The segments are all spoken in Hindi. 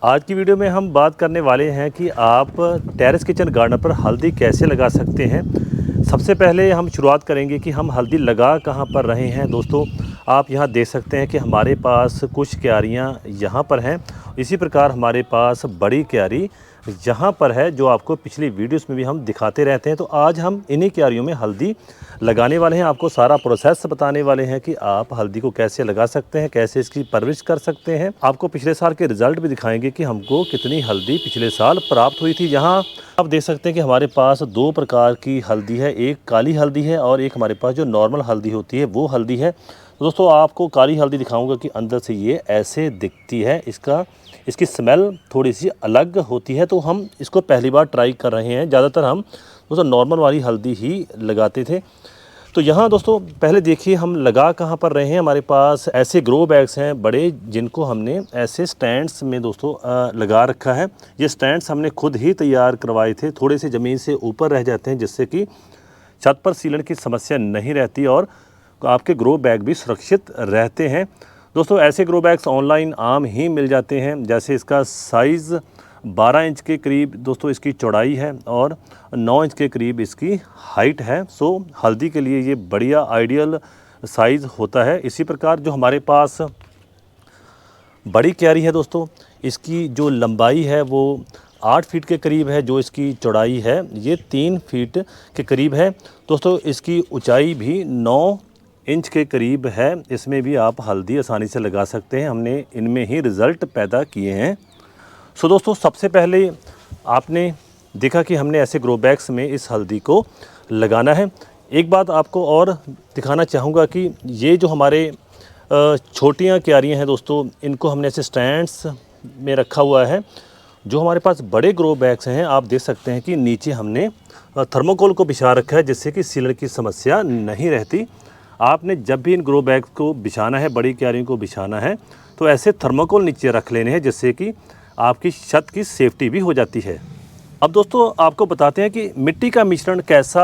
आज की वीडियो में हम बात करने वाले हैं कि आप टेरेस किचन गार्डन पर हल्दी कैसे लगा सकते हैं। सबसे पहले हम शुरुआत करेंगे कि हम हल्दी लगा कहाँ पर रहे हैं। दोस्तों, आप यहाँ देख सकते हैं कि हमारे पास कुछ क्यारियाँ यहाँ पर हैं। इसी प्रकार हमारे पास बड़ी क्यारी यहाँ पर है, जो आपको पिछली वीडियोस में भी हम दिखाते रहते हैं। तो आज हम इन्हीं क्यारियों में हल्दी लगाने वाले हैं। आपको सारा प्रोसेस बताने वाले हैं कि आप हल्दी को कैसे लगा सकते हैं, कैसे इसकी परवरिश कर सकते हैं। आपको पिछले साल के रिजल्ट भी दिखाएंगे कि हमको कितनी हल्दी पिछले साल प्राप्त हुई थी। यहाँ आप देख सकते हैं कि हमारे पास दो प्रकार की हल्दी है, एक काली हल्दी है और एक हमारे पास जो नॉर्मल हल्दी होती है वो हल्दी है। तो दोस्तों, आपको काली हल्दी दिखाऊंगा कि अंदर से ये ऐसे दिखती है। इसकी स्मेल थोड़ी सी अलग होती है, तो हम इसको पहली बार ट्राई कर रहे हैं। ज़्यादातर हम दोस्तों नॉर्मल वाली हल्दी ही लगाते थे। तो यहाँ दोस्तों पहले देखिए हम लगा कहाँ पर रहे हैं। हमारे पास ऐसे ग्रो बैग्स हैं बड़े, जिनको हमने ऐसे स्टैंड्स में दोस्तों लगा रखा है। ये स्टैंड्स हमने खुद ही तैयार करवाए थे, थोड़े से ज़मीन से ऊपर रह जाते हैं, जिससे कि छत पर सीलन की समस्या नहीं रहती और आपके ग्रो बैग भी सुरक्षित रहते हैं। दोस्तों, ऐसे ग्रो बैग्स ऑनलाइन आम ही मिल जाते हैं। जैसे इसका साइज़ 12 इंच के करीब दोस्तों इसकी चौड़ाई है और 9 इंच के करीब इसकी हाइट है। सो हल्दी के लिए ये बढ़िया आइडियल साइज़ होता है। इसी प्रकार जो हमारे पास बड़ी क्यारी है दोस्तों, इसकी जो लंबाई है वो 8 फीट के करीब है, जो इसकी चौड़ाई है ये 3 फीट के करीब है। दोस्तों, इसकी ऊंचाई भी 9 इंच के करीब है। इसमें भी आप हल्दी आसानी से लगा सकते हैं। हमने इनमें ही रिज़ल्ट पैदा किए हैं। सो दोस्तों, सबसे पहले आपने देखा कि हमने ऐसे ग्रो बैग्स में इस हल्दी को लगाना है। एक बात आपको और दिखाना चाहूँगा कि ये जो हमारे छोटियाँ क्यारियाँ हैं दोस्तों, इनको हमने ऐसे स्टैंड्स में रखा हुआ है। जो हमारे पास बड़े ग्रो बैग्स हैं, आप देख सकते हैं कि नीचे हमने थर्मोकोल को बिछा रखा है, जिससे कि सीलन की समस्या नहीं रहती। आपने जब भी इन ग्रो बैग्स को बिछाना है, बड़ी क्यारियों को बिछाना है, तो ऐसे थर्मोकोल नीचे रख लेने हैं, जिससे कि आपकी छत की सेफ्टी भी हो जाती है। अब दोस्तों, आपको बताते हैं कि मिट्टी का मिश्रण कैसा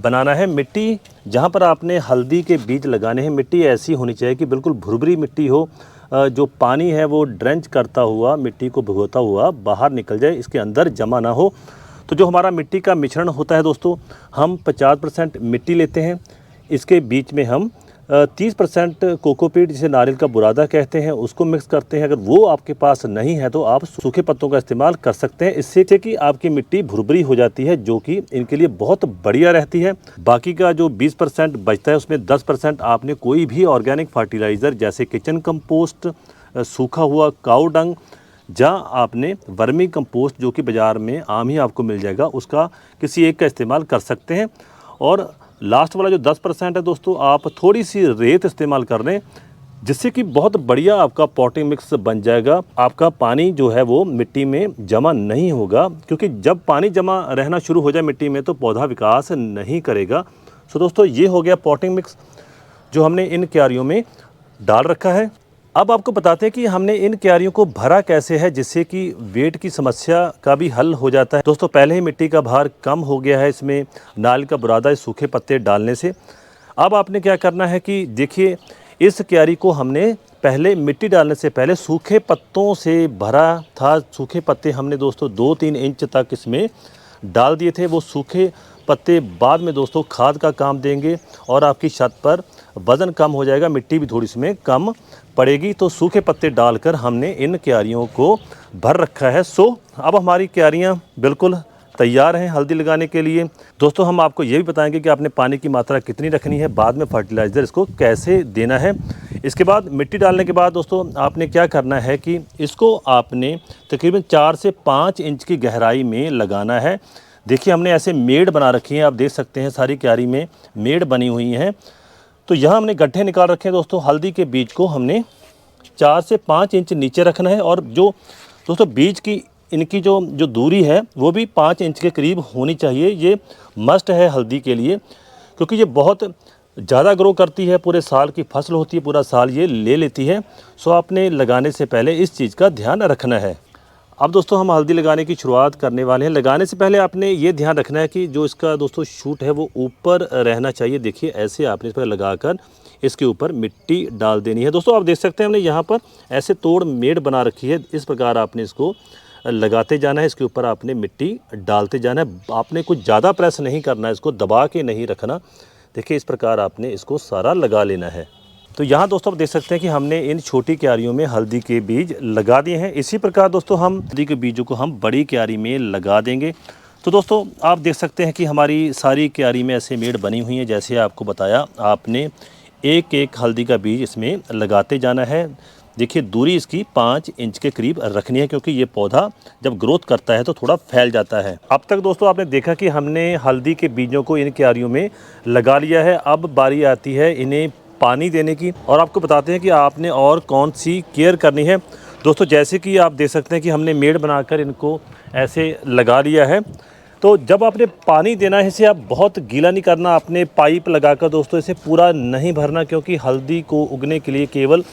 बनाना है। मिट्टी जहाँ पर आपने हल्दी के बीज लगाने हैं, मिट्टी ऐसी होनी चाहिए कि बिल्कुल भुरभुरी मिट्टी हो। जो पानी है वो ड्रेंच करता हुआ, मिट्टी को भिगोता हुआ बाहर निकल जाए, इसके अंदर जमा ना हो। तो जो हमारा मिट्टी का मिश्रण होता है दोस्तों, हम 50% मिट्टी लेते हैं। इसके बीच में हम 30% कोकोपीट, जिसे नारियल का बुरादा कहते हैं, उसको मिक्स करते हैं। अगर वो आपके पास नहीं है तो आप सूखे पत्तों का इस्तेमाल कर सकते हैं। इससे कि आपकी मिट्टी भुरभुरी हो जाती है, जो कि इनके लिए बहुत बढ़िया रहती है। बाकी का जो 20% बचता है, उसमें 10% आपने कोई भी ऑर्गेनिक फर्टिलाइज़र जैसे किचन कंपोस्ट, सूखा हुआ काऊ डंग, जहाँ आपने वर्मी कंपोस्ट जो कि बाज़ार में आम ही आपको मिल जाएगा, उसका किसी एक का इस्तेमाल कर सकते हैं। और लास्ट वाला जो 10% है दोस्तों, आप थोड़ी सी रेत इस्तेमाल कर लें, जिससे कि बहुत बढ़िया आपका पॉटिंग मिक्स बन जाएगा। आपका पानी जो है वो मिट्टी में जमा नहीं होगा, क्योंकि जब पानी जमा रहना शुरू हो जाए मिट्टी में तो पौधा विकास नहीं करेगा। सो दोस्तों, ये हो गया पॉटिंग मिक्स जो हमने इन क्यारियों में डाल रखा है। अब आपको बताते हैं कि हमने इन क्यारियों को भरा कैसे है, जिससे कि वेट की समस्या का भी हल हो जाता है। दोस्तों, पहले ही मिट्टी का भार कम हो गया है इसमें नारियल का बुरादा, सूखे पत्ते डालने से। अब आपने क्या करना है कि देखिए, इस क्यारी को हमने पहले मिट्टी डालने से पहले सूखे पत्तों से भरा था। सूखे पत्ते हमने दोस्तों 2-3 इंच तक इसमें डाल दिए थे। वो सूखे पत्ते बाद में दोस्तों खाद का काम देंगे और आपकी छत पर वज़न कम हो जाएगा, मिट्टी भी थोड़ी इसमें कम पड़ेगी। तो सूखे पत्ते डालकर हमने इन क्यारियों को भर रखा है। सो अब हमारी क्यारियाँ बिल्कुल तैयार हैं हल्दी लगाने के लिए। दोस्तों, हम आपको ये भी बताएंगे कि आपने पानी की मात्रा कितनी रखनी है, बाद में फर्टिलाइज़र इसको कैसे देना है। इसके बाद मिट्टी डालने के बाद दोस्तों आपने क्या करना है कि इसको आपने तकरीबन 4 से 5 इंच की गहराई में लगाना है। देखिए, हमने ऐसे मेड़ बना रखी हैं, आप देख सकते हैं सारी क्यारी में मेड़ बनी हुई हैं। तो यहाँ हमने गड्ढे निकाल रखे हैं दोस्तों। हल्दी के बीज को हमने 4 से 5 इंच नीचे रखना है और जो दोस्तों बीज की इनकी जो दूरी है वो भी 5 इंच के करीब होनी चाहिए। ये मस्ट है हल्दी के लिए, क्योंकि ये बहुत ज़्यादा ग्रो करती है, पूरे साल की फसल होती है, पूरा साल ये ले लेती है। सो आपने लगाने से पहले इस चीज़ का ध्यान रखना है। अब दोस्तों, हम हल्दी लगाने की शुरुआत करने वाले हैं। लगाने से पहले आपने ये ध्यान रखना है कि जो इसका दोस्तों शूट है वो ऊपर रहना चाहिए। देखिए, ऐसे आपने इस पर लगाकर इसके ऊपर मिट्टी डाल देनी है। दोस्तों आप देख सकते हैं हमने यहाँ पर ऐसे तोड़ मेड़ बना रखी है। इस प्रकार आपने इसको लगाते जाना है, इसके ऊपर आपने मिट्टी डालते जाना है। आपने कुछ ज़्यादा प्रेस नहीं करना है, इसको दबा के नहीं रखना। देखिए इस प्रकार आपने इसको सारा लगा लेना है। तो यहाँ दोस्तों आप देख सकते हैं कि हमने इन छोटी क्यारियों में हल्दी के बीज लगा दिए हैं। इसी प्रकार दोस्तों हम हल्दी के बीजों को हम बड़ी क्यारी में लगा देंगे। तो दोस्तों आप देख सकते हैं कि हमारी सारी क्यारी में ऐसे मेड़ बनी हुई हैं। जैसे आपको बताया, आपने एक एक हल्दी का बीज इसमें लगाते जाना है। देखिए दूरी इसकी 5 इंच के करीब रखनी है, क्योंकि ये पौधा जब ग्रोथ करता है तो थोड़ा फैल जाता है। अब तक दोस्तों आपने देखा कि हमने हल्दी के बीजों को इन क्यारियों में लगा लिया है। अब बारी आती है इन्हें पानी देने की, और आपको बताते हैं कि आपने और कौन सी केयर करनी है। दोस्तों जैसे कि आप देख सकते हैं कि हमने मेड़ बनाकर इनको ऐसे लगा लिया है। तो जब आपने पानी देना है, इसे आप बहुत गीला नहीं करना। आपने पाइप लगाकर दोस्तों इसे पूरा नहीं भरना, क्योंकि हल्दी को उगने के लिए केवल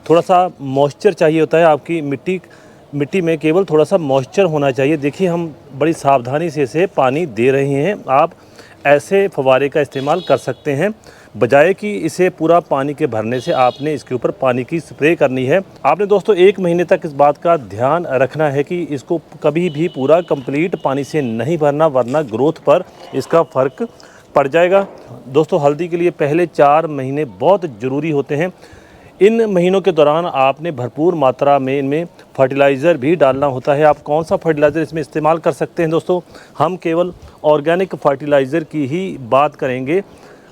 थोड़ा सा मॉइस्चर चाहिए होता है। आपकी मिट्टी में केवल थोड़ा सा मॉइस्चर होना चाहिए। देखिए हम बड़ी सावधानी से इसे पानी दे रहे हैं। आप ऐसे फव्वारे का इस्तेमाल कर सकते हैं, बजाय कि इसे पूरा पानी के भरने से आपने इसके ऊपर पानी की स्प्रे करनी है। आपने दोस्तों 1 महीने तक इस बात का ध्यान रखना है कि इसको कभी भी पूरा कंप्लीट पानी से नहीं भरना, वरना ग्रोथ पर इसका फ़र्क पड़ जाएगा। दोस्तों हल्दी के लिए पहले 4 महीने बहुत ज़रूरी होते हैं। इन महीनों के दौरान आपने भरपूर मात्रा में इनमें फर्टिलाइज़र भी डालना होता है। आप कौन सा फर्टिलाइज़र इसमें इस्तेमाल कर सकते हैं दोस्तों? हम केवल ऑर्गेनिक फर्टिलाइज़र की ही बात करेंगे।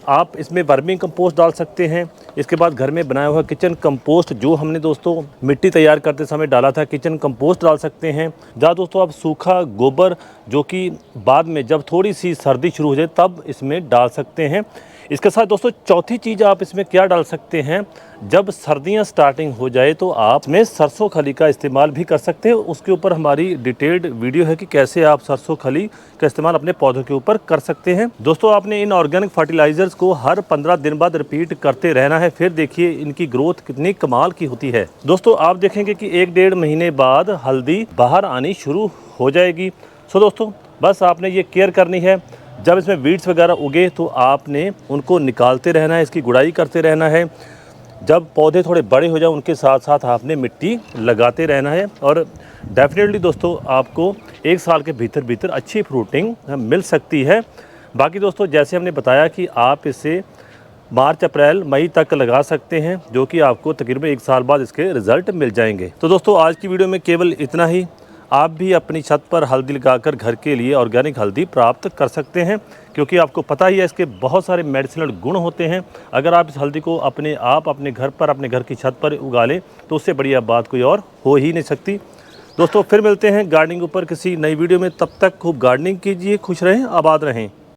आप इसमें वर्मी कंपोस्ट डाल सकते हैं। इसके बाद घर में बनाया हुआ किचन कंपोस्ट, जो हमने दोस्तों मिट्टी तैयार करते समय डाला था, किचन कंपोस्ट डाल सकते हैं। या दोस्तों आप सूखा गोबर, जो कि बाद में जब थोड़ी सी सर्दी शुरू हो जाए तब इसमें डाल सकते हैं। इसके साथ दोस्तों चौथी चीज़ आप इसमें क्या डाल सकते हैं, जब सर्दियां स्टार्टिंग हो जाए तो आप में सरसों खली का इस्तेमाल भी कर सकते हैं। उसके ऊपर हमारी डिटेल्ड वीडियो है कि कैसे आप सरसों खली का इस्तेमाल अपने पौधों के ऊपर कर सकते हैं। दोस्तों आपने इन ऑर्गेनिक फर्टिलाइजर्स को हर 15 दिन बाद रिपीट करते रहना है। फिर देखिए इनकी ग्रोथ कितनी कमाल की होती है। दोस्तों आप देखेंगे कि 1-1.5 महीने बाद हल्दी बाहर आनी शुरू हो जाएगी। सो दोस्तों बस आपने ये केयर करनी है। जब इसमें वीड्स वगैरह उगे तो आपने उनको निकालते रहना है, इसकी गुड़ाई करते रहना है। जब पौधे थोड़े बड़े हो जाए उनके साथ साथ आपने मिट्टी लगाते रहना है, और डेफिनेटली दोस्तों आपको 1 साल के भीतर अच्छी फ्रूटिंग मिल सकती है। बाकी दोस्तों जैसे हमने बताया कि आप इसे मार्च, अप्रैल, मई तक लगा सकते हैं, जो कि आपको तकरीबन 1 साल बाद इसके रिज़ल्ट मिल जाएंगे। तो दोस्तों आज की वीडियो में केवल इतना ही। आप भी अपनी छत पर हल्दी लगाकर घर के लिए ऑर्गेनिक हल्दी प्राप्त कर सकते हैं, क्योंकि आपको पता ही है इसके बहुत सारे मेडिसिनल गुण होते हैं। अगर आप इस हल्दी को अपने घर पर, अपने घर की छत पर उगा लें तो उससे बढ़िया बात कोई और हो ही नहीं सकती। दोस्तों फिर मिलते हैं गार्डनिंग ऊपर किसी नई वीडियो में। तब तक खूब गार्डनिंग कीजिए, खुश रहें, आबाद रहें।